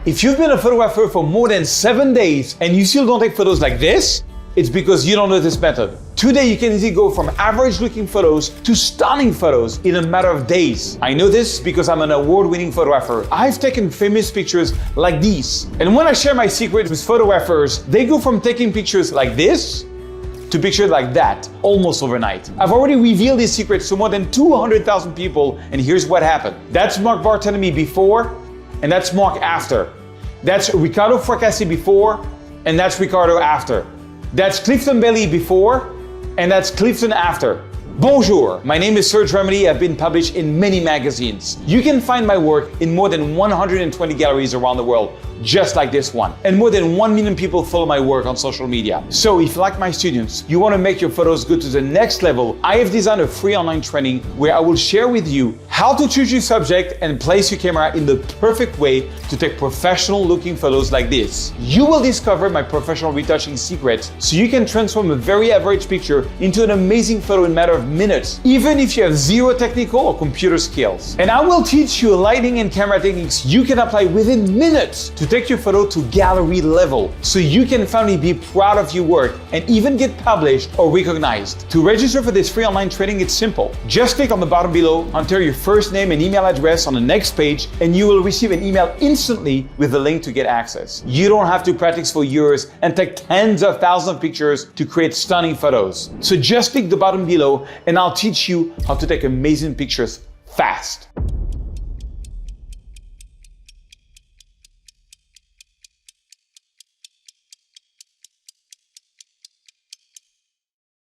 If you've been a photographer for more than 7 days and you still don't take photos like this, it's because you don't know this method. Today, you can easily go from average looking photos to stunning photos in a matter of days. I know this because I'm an award-winning photographer. I've taken famous pictures like these. And when I share my secrets with photographers, they go from taking pictures like this to pictures like that, almost overnight. I've already revealed these secrets to more than 200,000 people, and here's what happened. That's Mark Barthélemy before, and that's Mark after. That's Ricardo Fracassi before, and that's Ricardo after. That's Clifton Bailey before, and that's Clifton after. Bonjour, my name is Serge Remedy. I've been published in many magazines. You can find my work in more than 120 galleries around the world, just like this one. And more than 1 million people follow my work on social media. So if, like my students, you want to make your photos go to the next level, I have designed a free online training where I will share with you how to choose your subject and place your camera in the perfect way to take professional looking photos like this. You will discover my professional retouching secrets so you can transform a very average picture into an amazing photo in a matter of minutes, even if you have zero technical or computer skills. And I will teach you lighting and camera techniques you can apply within minutes to take your photo to gallery level, so you can finally be proud of your work and even get published or recognized. To register for this free online training, it's simple. Just click on the bottom below, enter your first name and email address on the next page, and you will receive an email instantly with the link to get access. You don't have to practice for years and take tens of thousands of pictures to create stunning photos. So just click the button below and I'll teach you how to take amazing pictures fast.